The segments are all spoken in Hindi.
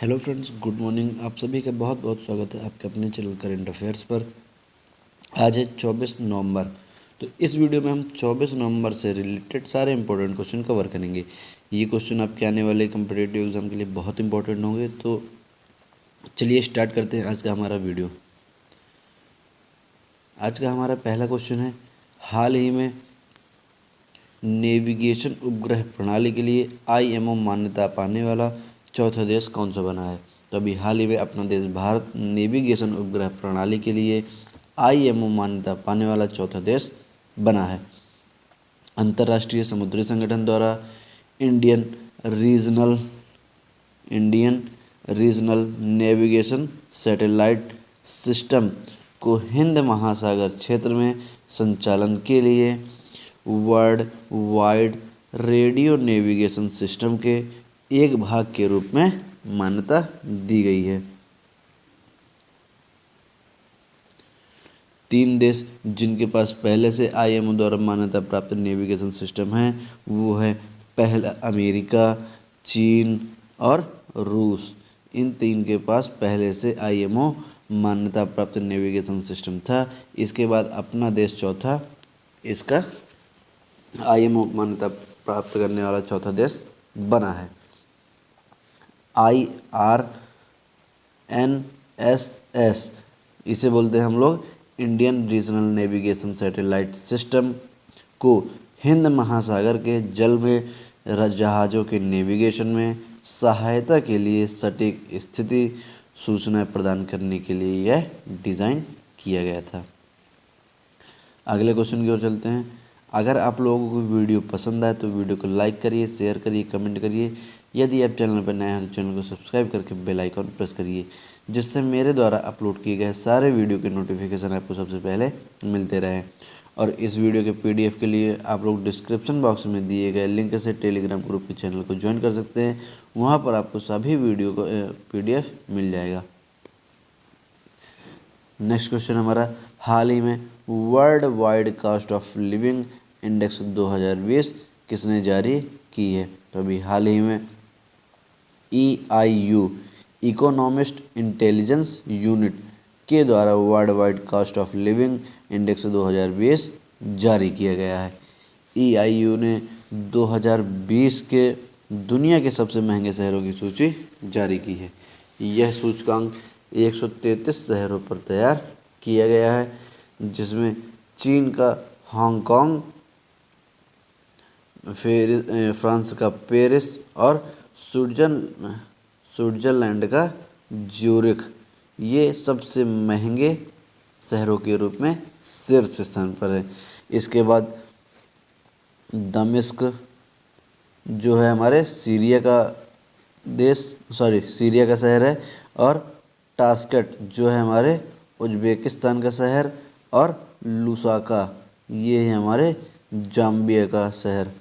Hello friends, good morning. आप सभी का बहुत बहुत स्वागत है आपके अपने चैनल करंट अफेयर्स पर। आज है 24 नवंबर। तो इस वीडियो में हम 24 नवंबर से रिलेटेड सारे इंपॉर्टेंट क्वेश्चन कवर करेंगे। ये क्वेश्चन आपके आने वाले कम्पिटिटिव एग्जाम के लिए बहुत इंपॉर्टेंट होंगे। तो चलिए स्टार्ट करते हैं आज का हमारा वीडियो। आज का हमारा पहला क्वेश्चन है, हाल ही में नेविगेशन उपग्रह प्रणाली के लिए आईएमओ मान्यता पाने वाला चौथा देश कौन सा बना है। तो अभी हाल ही में अपना देश भारत नेविगेशन उपग्रह प्रणाली के लिए आईएमओ मान्यता पाने वाला चौथा देश बना है। अंतर्राष्ट्रीय समुद्री संगठन द्वारा Indian regional Indian regional navigation satellite system को हिंद महासागर क्षेत्र में संचालन के लिए world wide radio navigation system के एक भाग के रूप में मान्यता दी गई है। 3 देश जिनके पास पहले से आईएमओ द्वारा मान्यता प्राप्त नेविगेशन सिस्टम है वो है पहला अमेरिका, चीन और रूस। इन 3 के पास पहले से आईएमओ मान्यता प्राप्त नेविगेशन सिस्टम था। इसके बाद अपना देश चौथा इसका आईएमओ मान्यता प्राप्त करने वाला चौथा देश बना है। IRNSS इसे बोलते हैं हम लोग Indian regional navigation satellite system को हिंद महासागर के जल में जहाज़ों के नेविगेशन में सहायता के लिए सटीक स्थिति सूचना प्रदान करने के लिए यह डिज़ाइन किया गया था। अगले क्वेश्चन की ओर चलते हैं। अगर आप लोगों को वीडियो पसंद आए तो वीडियो को लाइक करिए, शेयर करिए, कमेंट करिए। यदि आप चैनल पर नए हैं तो चैनल को सब्सक्राइब करके बेल आइकन प्रेस करिए, जिससे मेरे द्वारा अपलोड किए गए सारे वीडियो के नोटिफिकेशन आपको सबसे पहले मिलते रहें। और इस वीडियो के पीडीएफ के लिए आप लोग डिस्क्रिप्शन बॉक्स में दिए गए लिंक से टेलीग्राम ग्रुप के चैनल को ज्वाइन कर सकते हैं। वहाँ पर आपको सभी वीडियो को पीडीएफ मिल जाएगा। नेक्स्ट क्वेश्चन हमारा, हाल ही में world wide cost of living index 2020 किसने जारी की है। तो अभी हाल ही में EIU इकोनॉमिस्ट इंटेलिजेंस यूनिट के द्वारा world wide cost of living index 2020 जारी किया गया है। EIU ने 2020 के दुनिया के सबसे महंगे शहरों की सूची जारी की है। यह सूचकांक 133 शहरों पर तैयार किया गया है, जिसमें चीन का हांगकांग, फ्रांस का पेरिस और स्विट्जरलैंड का ज्यूरिख ये सबसे महंगे शहरों के रूप में शीर्ष स्थान पर है। इसके बाद दमिश्क जो है हमारे सीरिया का शहर है, और टास्केट जो है हमारे उज्बेकिस्तान का शहर, और लुसाका ये है हमारे जाम्बिया का शहर।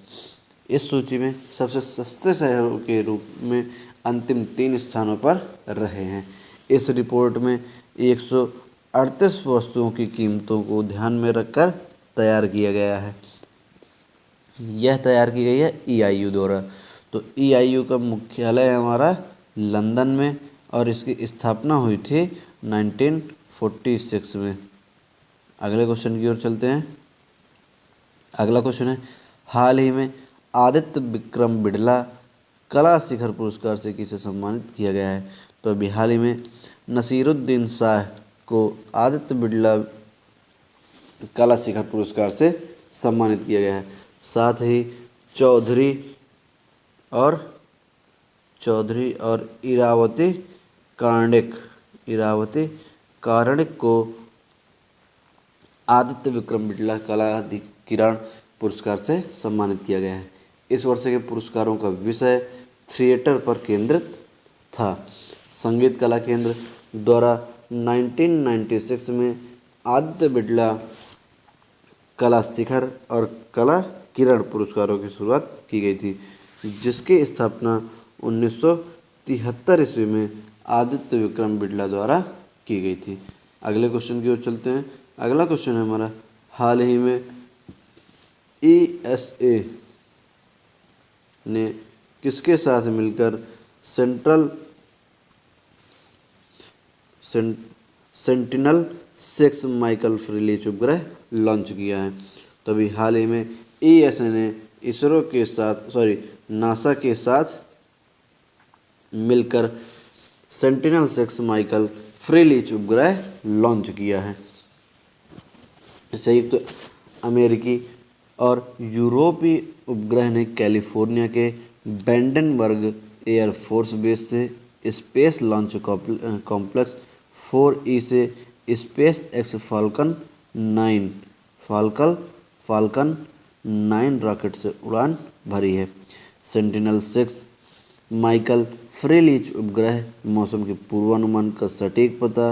इस सूची में सबसे सस्ते शहरों के रूप में अंतिम 3 स्थानों पर रहे हैं। इस रिपोर्ट में 138 वस्तुओं की कीमतों को ध्यान में रखकर तैयार किया गया है। यह तैयार की गई है EIU द्वारा। तो EIU का मुख्यालय है हमारा लंदन में, और इसकी स्थापना हुई थी 1946 में। अगले क्वेश्चन की ओर चलते हैं। अगला क्वेश्चन है, हाल ही में आदित्य विक्रम बिड़ला कला शिखर पुरस्कार से किसे सम्मानित किया गया है। तो अभी हाल ही में नसीरुद्दीन शाह को आदित्य बिड़ला कला शिखर पुरस्कार से सम्मानित किया गया है। साथ ही चौधरी और इरावती कार्णिक को आदित्य विक्रम बिड़ला कला किरण पुरस्कार से सम्मानित किया गया है। इस वर्ष के पुरस्कारों का विषय थिएटर पर केंद्रित था। संगीत कला केंद्र द्वारा 1996 में आदित्य बिड़ला कला शिखर और कला किरण पुरस्कारों की शुरुआत की गई थी, जिसकी स्थापना 1973 ईस्वी में आदित्य विक्रम बिड़ला द्वारा की गई थी। अगले क्वेश्चन की ओर चलते हैं। अगला क्वेश्चन है हमारा, हाल ही में ESA ने किसके साथ मिलकर सेंट्रल सेंटिनल 6 माइकल फ्रीलीच उपग्रह लॉन्च किया है। तो अभी हाल ही में ESA ने इसरो के साथ नासा के साथ मिलकर सेंटिनल 6 माइकल फ्रीलीच उपग्रह लॉन्च किया है। संयुक्त अमेरिकी और यूरोपीय उपग्रह ने कैलिफोर्निया के वेंडेनबर्ग एयरफोर्स बेस से स्पेस लॉन्च कॉम्प्लेक्स 4E से स्पेस एक्स फाल्कन 9 रॉकेट से उड़ान भरी है। सेंटिनल 6 माइकल फ्रीलीच उपग्रह मौसम के पूर्वानुमान का सटीक पता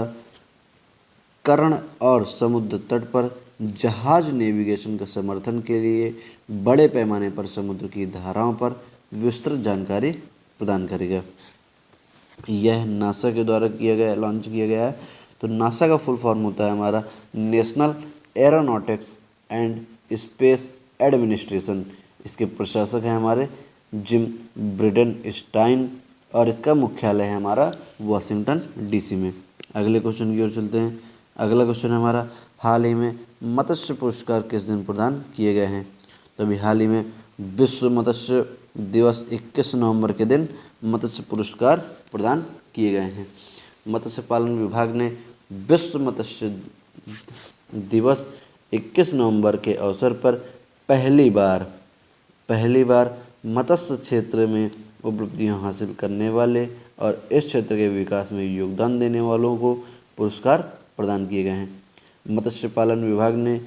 करण और समुद्र तट पर जहाज नेविगेशन का समर्थन के लिए बड़े पैमाने पर समुद्र की धाराओं पर विस्तृत जानकारी प्रदान करेगा। यह नासा के द्वारा लॉन्च किया गया है। तो नासा का फुल फॉर्म होता है हमारा national aeronautics and space administration. इसके प्रशासक हैं हमारे जिम ब्रिडेनस्टाइन और इसका मुख्यालय है हमारा वाशिंगटन DC में। अगले क्वेश्चन की ओर चलते हैं। अगला क्वेश्चन है हमारा, हाल ही में मत्स्य पुरस्कार किस दिन प्रदान किए गए हैं? तो अभी हाल ही में विश्व मत्स्य दिवस 21 नवंबर के दिन मत्स्य पुरस्कार प्रदान किए गए हैं। मत्स्य पालन विभाग ने विश्व मत्स्य दिवस 21 नवंबर के अवसर पर पहली बार मत्स्य क्षेत्र में उपलब्धियां हासिल करने वाले और इस क्षेत्र के विकास में योगदान देने वालों को पुरस्कार प्रदान किए गए हैं। मत्स्य पालन विभाग ने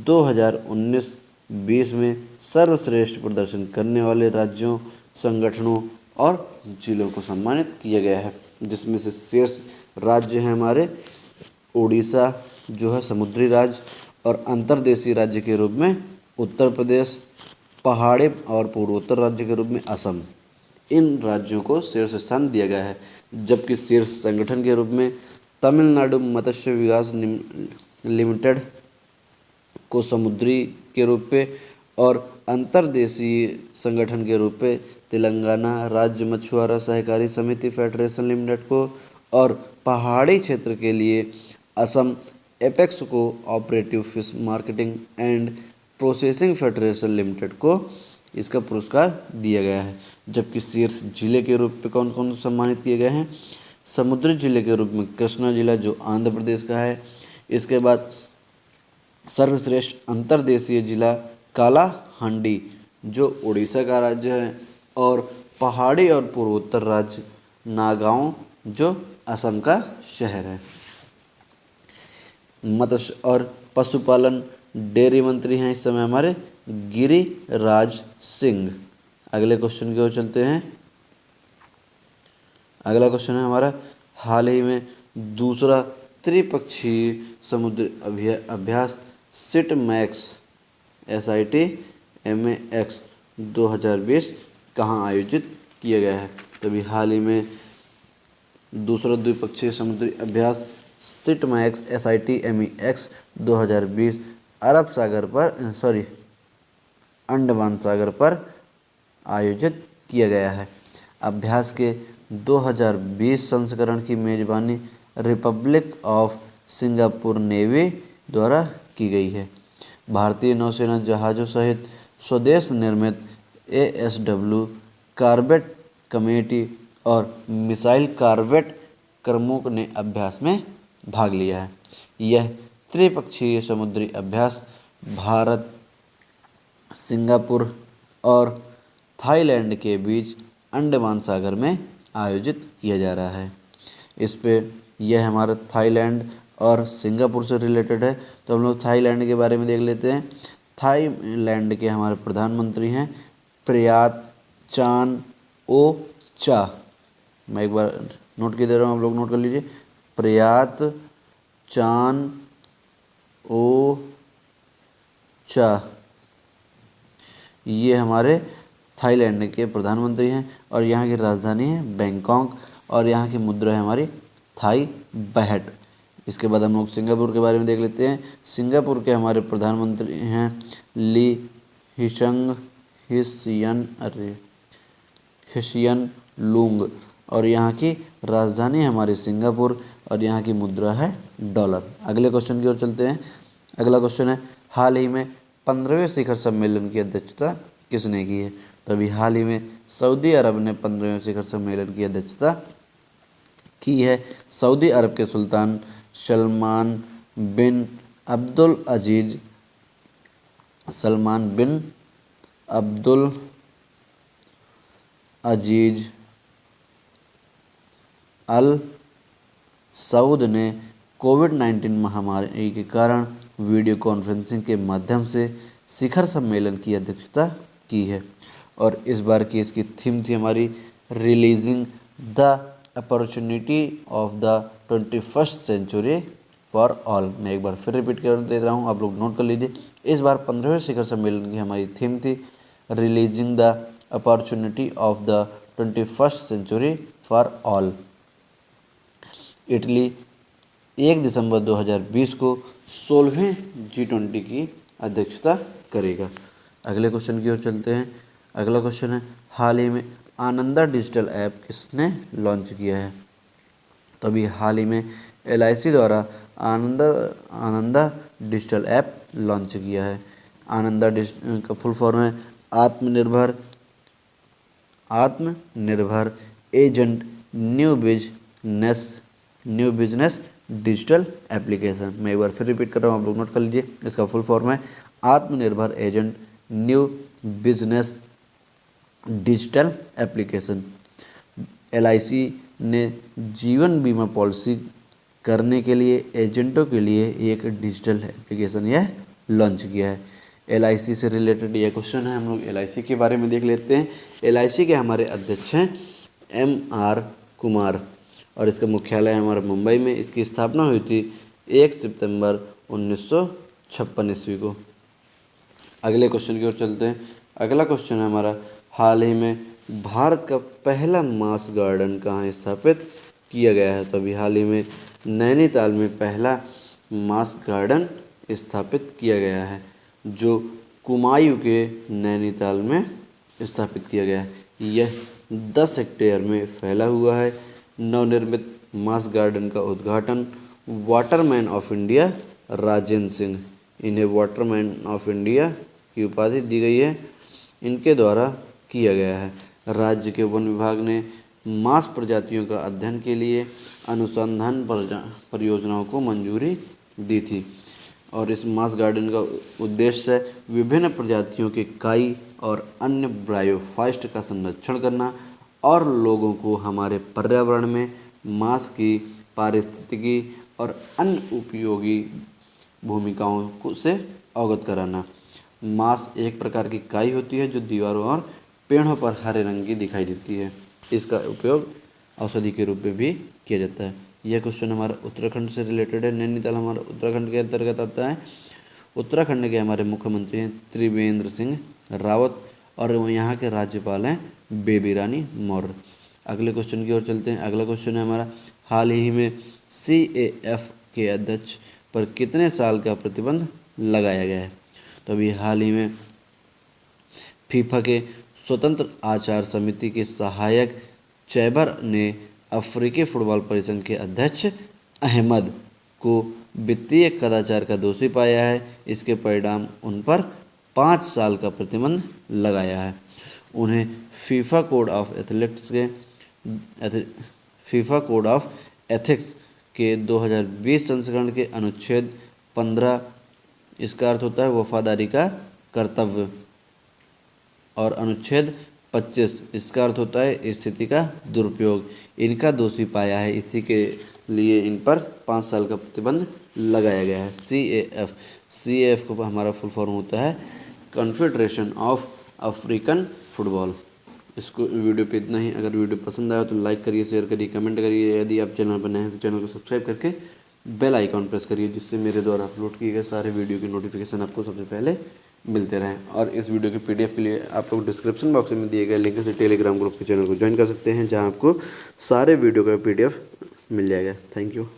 2019-20 में सर्वश्रेष्ठ प्रदर्शन करने वाले राज्यों, संगठनों और जिलों को सम्मानित किया गया है, जिसमें से शीर्ष राज्य हैं हमारे उड़ीसा जो है समुद्री राज्य, और अंतर्देशीय राज्य के रूप में उत्तर प्रदेश, पहाड़ी और पूर्वोत्तर राज्य के रूप में असम। इन राज्यों को शीर्ष स्थान दिया गया है, जबकि शीर्ष संगठन के रूप में तमिलनाडु मत्स्य विकास लिमिटेड को समुद्री के रूप में और अंतर्देशीय संगठन के रूप में तेलंगाना राज्य मछुआरा सहकारी समिति फेडरेशन लिमिटेड को और पहाड़ी क्षेत्र के लिए Assam apex co operative fish marketing and processing federation limited को इसका पुरस्कार दिया गया है। जबकि शीर्ष जिले के रूप में कौन कौन सम्मानित किए गए हैं? समुद्री जिले के रूप में कृष्णा जिला जो आंध्र प्रदेश का है, इसके बाद सर्वश्रेष्ठ अंतर्देशीय जिला कालाहांडी जो उड़ीसा का राज्य है, और पहाड़ी और पूर्वोत्तर राज्य नागांव जो असम का शहर है। मत्स्य और पशुपालन डेयरी मंत्री हैं इस समय हमारे गिरिराज सिंह। अगले क्वेश्चन की ओर चलते हैं। अगला क्वेश्चन है हमारा, हाल ही में दूसरा त्रिपक्षीय समुद्री अभ्यास SITMAX 2020 कहाँ आयोजित किया गया है? तो अभी हाल ही में दूसरा द्विपक्षीय समुद्री अभ्यास SITMAX 2020 अंडमान सागर पर आयोजित किया गया है। अभ्यास के 2020 संस्करण की मेजबानी रिपब्लिक ऑफ सिंगापुर नेवी द्वारा की गई है। भारतीय नौसेना जहाज़ों सहित स्वदेश निर्मित ASW कॉर्वेट कमेटी और मिसाइल कॉर्वेट क्रमों ने अभ्यास में भाग लिया है। यह त्रिपक्षीय समुद्री अभ्यास भारत, सिंगापुर और थाईलैंड के बीच अंडमान सागर में आयोजित किया जा रहा है। इस पे यह हमारा थाईलैंड और सिंगापुर से रिलेटेड है, तो हम लोग थाईलैंड के बारे में देख लेते हैं। थाईलैंड के हमारे प्रधानमंत्री हैं प्रयात चान ओ चा। मैं एक बार नोट किए दे रहा हूँ, आप लोग नोट कर लीजिए। प्रयात चान ओ चा, ये हमारे थाईलैंड के प्रधानमंत्री हैं और यहाँ की राजधानी है बैंकॉक और यहाँ की मुद्रा है हमारी थाई बहट। इसके बाद हम लोग सिंगापुर के बारे में देख लेते हैं। सिंगापुर के हमारे प्रधानमंत्री हैं ली हिशियन लूंग और यहाँ की राजधानी हमारी सिंगापुर और यहाँ की मुद्रा है डॉलर। अगले क्वेश्चन की ओर चलते हैं। अगला क्वेश्चन है, हाल ही में 15वें शिखर सम्मेलन की अध्यक्षता किसने की है? तो अभी हाल ही में सऊदी अरब ने 15वें शिखर सम्मेलन की अध्यक्षता की है। सऊदी अरब के सुल्तान सलमान बिन अब्दुल अजीज अल सऊद ने कोविड-19 महामारी के कारण वीडियो कॉन्फ्रेंसिंग के माध्यम से शिखर सम्मेलन की अध्यक्षता की है। और इस बार की इसकी थीम थी हमारी realising the opportunity of the 21st century for all. मैं एक बार फिर रिपीट कर दे रहा हूँ, आप लोग नोट कर लीजिए। इस बार 15वें शिखर सम्मेलन की हमारी थीम थी realising the opportunity of the 21st century for all. Italy 1 दिसंबर 2020 को 16वें G20 की अध्यक्षता करेगा। अगले क्वेश्चन की ओर चलते हैं। अगला क्वेश्चन है, हाल ही में आनंदा डिजिटल ऐप किसने लॉन्च किया है? तो अभी हाल ही में LIC द्वारा आनंदा डिजिटल ऐप लॉन्च किया है। आनंदा का फुल फॉर्म है आत्मनिर्भर agent new business digital application. मैं एक बार फिर रिपीट कर रहा हूँ, आप लोग नोट कर लीजिए। इसका फुल फॉर्म है आत्मनिर्भर agent new business digital application. LIC ने जीवन बीमा पॉलिसी करने के लिए एजेंटों के लिए एक डिजिटल एप्लीकेशन यह लॉन्च किया है। LIC से रिलेटेड यह क्वेश्चन है, हम लोग LIC के बारे में देख लेते हैं। LIC के हमारे अध्यक्ष हैं MR कुमार और इसका मुख्यालय हमारा मुंबई में। इसकी स्थापना हुई थी 1 सितंबर 1956 ईस्वी को। अगले क्वेश्चन की ओर चलते हैं। अगला क्वेश्चन है हमारा, हाल ही में भारत का पहला मास गार्डन कहाँ स्थापित किया गया है? तो अभी हाल ही में नैनीताल में पहला मास गार्डन स्थापित किया गया है, जो कुमायूं के नैनीताल में स्थापित किया गया है। यह 10 हेक्टेयर में फैला हुआ है। नवनिर्मित मास गार्डन का उद्घाटन Waterman of India Rajendra Singh, इन्हें वाटरमैन ऑफ इंडिया की उपाधि दी गई है, इनके द्वारा किया गया है। राज्य के वन विभाग ने मांस प्रजातियों का अध्ययन के लिए अनुसंधान परियोजनाओं को मंजूरी दी थी। और इस मांस गार्डन का उद्देश्य है विभिन्न प्रजातियों के काई और अन्य ब्रायोफाइस्ट का संरक्षण करना और लोगों को हमारे पर्यावरण में मांस की पारिस्थितिकी और अन्य उपयोगी भूमिकाओं से अवगत कराना। मांस एक प्रकार की काई होती है जो दीवारों और पेड़ों पर हरे रंग की दिखाई देती है। इसका उपयोग औषधि के रूप में भी किया जाता है। यह क्वेश्चन हमारा उत्तराखंड से रिलेटेड है। नैनीताल हमारा उत्तराखंड के अंतर्गत आता है। उत्तराखंड के हमारे मुख्यमंत्री हैं त्रिवेंद्र सिंह रावत और यहाँ के राज्यपाल हैं बेबी रानी मौर्य। अगले क्वेश्चन की ओर चलते हैं। अगला क्वेश्चन है हमारा, हाल ही में CAF के अध्यक्ष पर कितने साल का प्रतिबंध लगाया गया है? तो अभी हाल ही में फीफा के स्वतंत्र आचार समिति के सहायक चैबर ने अफ्रीकी फुटबॉल परिसंघ के अध्यक्ष अहमद को वित्तीय कदाचार का दोषी पाया है। इसके परिणाम उन पर 5 साल का प्रतिबंध लगाया है। उन्हें फीफा कोड ऑफ एथिक्स के 2020 संस्करण के अनुच्छेद 15, इसका अर्थ होता है वफादारी का कर्तव्य, और अनुच्छेद 25, इसका अर्थ होता है स्थिति का दुरुपयोग, इनका दोषी पाया है। इसी के लिए इन पर 5 साल का प्रतिबंध लगाया गया है। CAF को हमारा फुल फॉर्म होता है कॉन्फेडरेशन ऑफ अफ्रीकन फुटबॉल। इसको वीडियो पे इतना ही। अगर वीडियो पसंद आया तो लाइक करिए, शेयर करिए, कमेंट करिए। यदि आप चैनल पर नए हैं तो चैनल को सब्सक्राइब करके बेल आइकॉन प्रेस करिए, जिससे मेरे द्वारा अपलोड किए गए सारे वीडियो की नोटिफिकेशन आपको सबसे पहले मिलते रहें। और इस वीडियो की PDF के लिए आप लोग डिस्क्रिप्शन बॉक्स में दिए गए लिंक से टेलीग्राम ग्रुप के चैनल को ज्वाइन कर सकते हैं, जहां आपको सारे वीडियो का PDF मिल जाएगा। Thank you.